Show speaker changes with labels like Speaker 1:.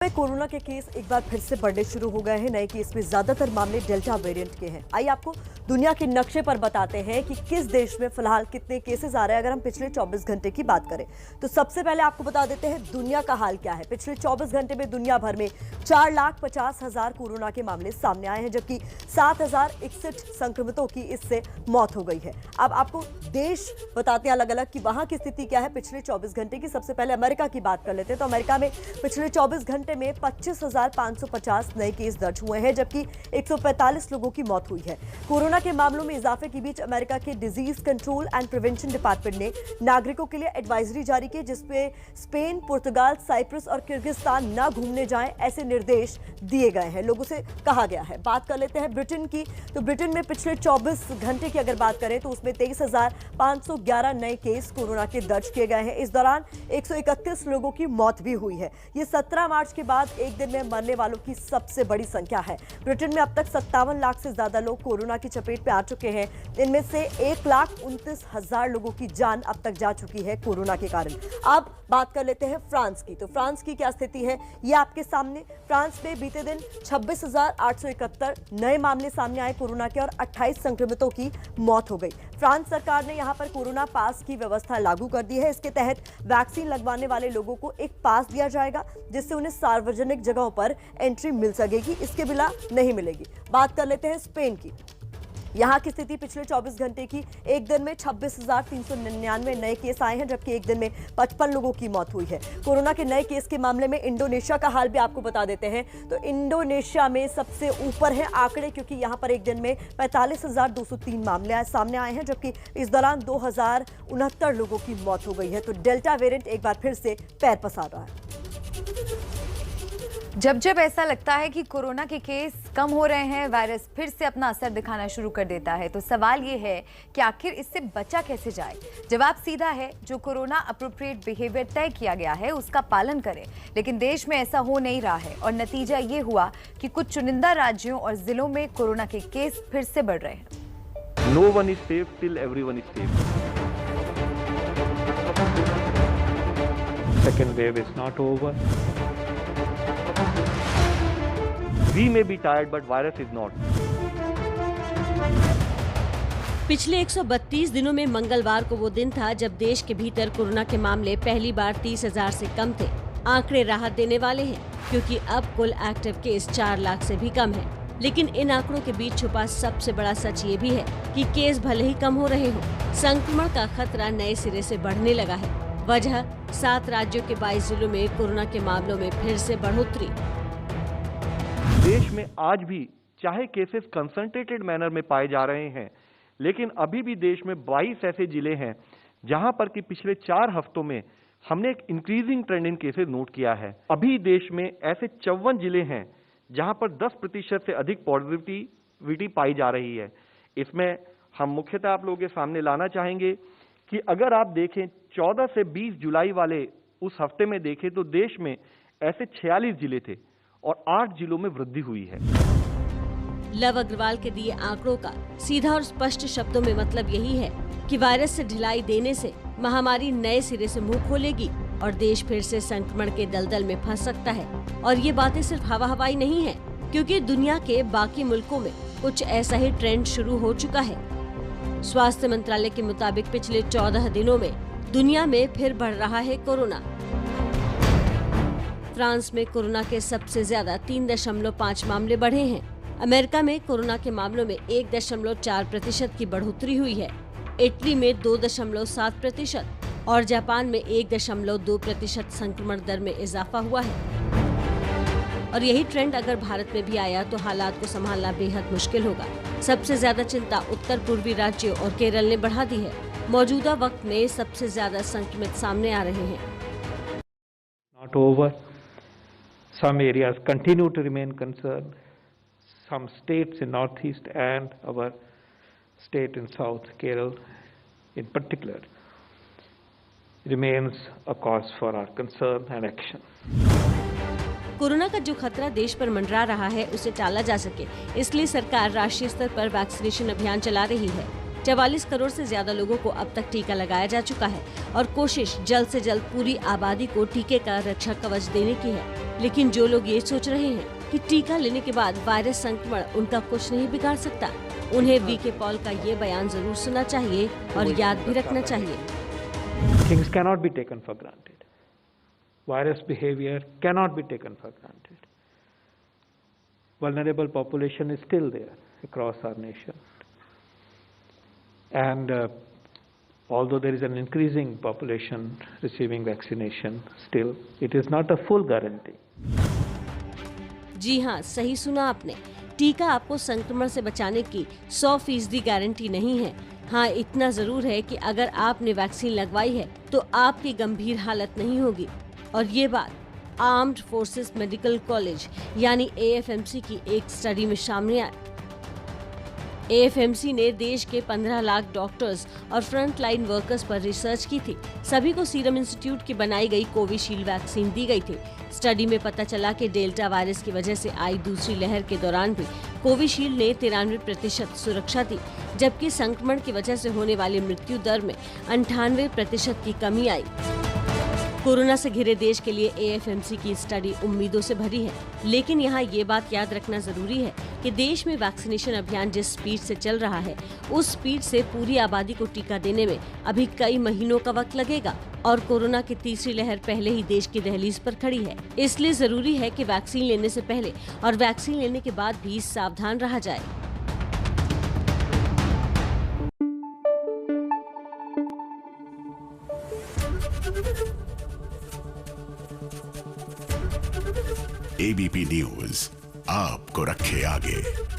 Speaker 1: में कोरोना के केस एक बार फिर से बढ़ने शुरू हो गए हैं। नए केस में ज्यादातर मामले डेल्टा वेरिएंट के हैं। आइए आपको दुनिया के नक्शे पर बताते हैं कि किस देश में फिलहाल कितने केसेस आ रहे हैं। अगर हम पिछले 24 घंटे की बात करें तो सबसे पहले आपको बता देते हैं दुनिया का हाल क्या है। पिछले 24 घंटे में दुनिया भर में 4,50,000 कोरोना के मामले सामने आए हैं, जबकि 7,061 संक्रमितों की इससे मौत हो गई है। अब आपको देश बताते हैं अलग अलग कि वहां की स्थिति क्या है पिछले 24 घंटे की। सबसे पहले अमेरिका की बात कर लेते हैं तो अमेरिका में पिछले 24 घंटे में 25,550 नए केस दर्ज हुए हैं, जबकि 145 लोगों की मौत हुई है। कोरोना के मामलों में इजाफे के बीच अमेरिका के disease control and prevention department ने नागरिकों के लिए एडवाइजरी जारी की, जिसमें स्पेन, पुर्तगाल, साइप्रस और किर्गिस्तान न घूमने जाएं ऐसे निर्देश दिए गए हैं। लोगों से कहा गया है। बात कर लेते हैं ब्रिटेन की तो ब्रिटेन में पिछले 24 घंटे की अगर बात करें तो उसमें 23,511 नए केस कोरोना के दर्ज किए गए हैं। इस दौरान 131 लोगों की मौत भी हुई है। ये 17 मार्च के बाद एक दिन में मरने वालों की सबसे बड़ी संख्या है। ब्रिटेन में अब तक 57 लाख से ज्यादा लोग कोरोना की चपेट में आ चुके हैं। इनमें से 1,29,000 लोगों की जान अब तक जा चुकी है कोरोना के कारण। अब बात कर लेते हैं फ्रांस की तो फ्रांस की क्या स्थिति है ये आपके सामने। फ्रांस में बीते दिन 26,871 नए मामले सामने आए कोरोना के और 28 संक्रमितों की मौत हो गई। फ्रांस सरकार ने यहां पर कोरोना पास की व्यवस्था लागू कर दी है। इसके तहत वैक्सीन लगवाने वाले लोगों को एक पास दिया जाएगा, जिससे उन्हें सार्वजनिक जगहों पर एंट्री मिल सकेगी, इसके बिना नहीं मिलेगी। बात कर लेते हैं स्पेन की। यहां की स्थिति पिछले 24 घंटे की एक दिन में 26,399 नए केस आए हैं, जबकि एक दिन में 55 लोगों की मौत हुई है। कोरोना के नए केस के मामले में इंडोनेशिया का हाल भी आपको बता देते हैं तो इंडोनेशिया में सबसे ऊपर है आंकड़े, क्योंकि यहां पर एक दिन में 45,203 मामले सामने आए हैं, जबकि इस दौरान 2,069 लोगों की मौत हो गई है। तो डेल्टा वेरिएंट एक बार फिर से पैर पसार रहा है।
Speaker 2: जब जब ऐसा लगता है कि कोरोना के केस कम हो रहे हैं, वायरस फिर से अपना असर दिखाना शुरू कर देता है, तो सवाल ये है कि आखिर इससे बचा कैसे जाए। जवाब सीधा है, जो कोरोना अप्रोप्रिएट बिहेवियर तय किया गया है उसका पालन करें। लेकिन देश में ऐसा हो नहीं रहा है और नतीजा ये हुआ कि कुछ चुनिंदा राज्यों और जिलों में कोरोना के केस फिर से बढ़ रहे हैं।
Speaker 3: No one is safe till everyone is safe. Second wave is not over. We may be tired, but virus is not.
Speaker 4: पिछले 132 दिनों में मंगलवार को वो दिन था जब देश के भीतर कोरोना के मामले पहली बार 30,000 से कम थे। आंकड़े राहत देने वाले हैं, क्योंकि अब कुल एक्टिव केस 4 लाख से भी कम है। लेकिन इन आंकड़ों के बीच छुपा सबसे बड़ा सच ये भी है कि केस भले ही कम हो रहे हो, संक्रमण का खतरा नए सिरे से बढ़ने लगा है। वजह 7 राज्यों के 22 जिलों में कोरोना के मामलों में फिर से बढ़ोतरी।
Speaker 3: देश में आज भी चाहे केसेस कंसंट्रेटेड मैनर में पाए जा रहे हैं, लेकिन अभी भी देश में 22 ऐसे जिले हैं जहां पर कि पिछले 4 हफ्तों में हमने एक इंक्रीजिंग ट्रेंड इन केसेस नोट किया है। अभी देश में ऐसे 54 जिले हैं जहां पर 10% से अधिक पॉजिटिविटी पाई जा रही है। इसमें हम मुख्यतः आप लोगों के सामने लाना चाहेंगे कि अगर आप देखें 14 से 20 जुलाई वाले उस हफ्ते में देखें तो देश में ऐसे 46 जिले थे और 8 जिलों में वृद्धि हुई है।
Speaker 4: लव अग्रवाल के दिए आंकड़ों का सीधा और स्पष्ट शब्दों में मतलब यही है कि वायरस से ढिलाई देने से महामारी नए सिरे से मुंह खोलेगी और देश फिर से संक्रमण के दलदल में फंस सकता है। और ये बातें सिर्फ हवा हवाई नहीं है, क्योंकि दुनिया के बाकी मुल्कों में कुछ ऐसा ही ट्रेंड शुरू हो चुका है। स्वास्थ्य मंत्रालय के मुताबिक पिछले 14 दिनों में दुनिया में फिर बढ़ रहा है कोरोना। फ्रांस में कोरोना के सबसे ज्यादा 3.5 मामले बढ़े हैं। अमेरिका में कोरोना के मामलों में 1.4% की बढ़ोतरी हुई है। इटली में 2.7% और जापान में 1.2% संक्रमण दर में इजाफा हुआ है। और यही ट्रेंड अगर भारत में भी आया तो हालात को संभालना बेहद मुश्किल होगा। सबसे ज्यादा चिंता उत्तर पूर्वी राज्यों और केरल ने बढ़ा दी है। मौजूदा वक्त में सबसे ज्यादा संक्रमित सामने आ रहे हैं।
Speaker 5: Not over. Some areas continue to remain concerned. Some states in northeast and our state in south, Kerala in particular, remains a cause for our concern and action.
Speaker 4: Corona का जो खतरा देश पर मंडरा रहा है उसे टाला जा सके, इसलिए सरकार राष्ट्रीय स्तर पर वैक्सीनेशन अभियान चला रही है। 44 करोड़ से ज्यादा लोगों को अब तक टीका लगाया जा चुका है और कोशिश जल्द से जल्द पूरी आबादी को टीके का रक्षा कवच देने की है। लेकिन जो लोग ये सोच रहे हैं कि टीका लेने के बाद वायरस संक्रमण उनका कुछ नहीं बिगाड़ सकता, उन्हें वीके पॉल का ये बयान जरूर सुनना चाहिए और याद भी रखना चाहिए।
Speaker 5: Things cannot be taken for granted. Virus behavior cannot be taken for granted. Vulnerable population is still there across our nation. And although there is an increasing population receiving vaccination, still it is not a full guarantee.
Speaker 4: जी हाँ, सही सुना आपने। टीका आपको संक्रमण से बचाने की 100% गारंटी नहीं है। हाँ, इतना जरूर है कि अगर आपने वैक्सीन लगवाई है तो आपकी गंभीर हालत नहीं होगी। और ये बात आर्म्ड फोर्सेस मेडिकल कॉलेज यानी AFMC की एक स्टडी में सामने आई। AFMC ने देश के 15 लाख डॉक्टर्स और फ्रंट लाइन वर्कर्स पर रिसर्च की थी। सभी को सीरम इंस्टीट्यूट की बनाई गई कोविशील्ड वैक्सीन दी गई थी। स्टडी में पता चला कि डेल्टा वायरस की वजह से आई दूसरी लहर के दौरान भी कोविशील्ड ने 93% सुरक्षा दी, जबकि संक्रमण की वजह से होने वाली मृत्यु दर में 98% की कमी आई। कोरोना से घिरे देश के लिए AFMC की स्टडी उम्मीदों से भरी है, लेकिन यहाँ ये बात याद रखना जरूरी है कि देश में वैक्सीनेशन अभियान जिस स्पीड से चल रहा है, उस स्पीड से पूरी आबादी को टीका देने में अभी कई महीनों का वक्त लगेगा और कोरोना की तीसरी लहर पहले ही देश की दहलीज पर खड़ी है। इसलिए जरूरी है कि वैक्सीन लेने से पहले और वैक्सीन लेने के बाद भी सावधान रहा जाए।
Speaker 6: ABP न्यूज आपको रखे आगे।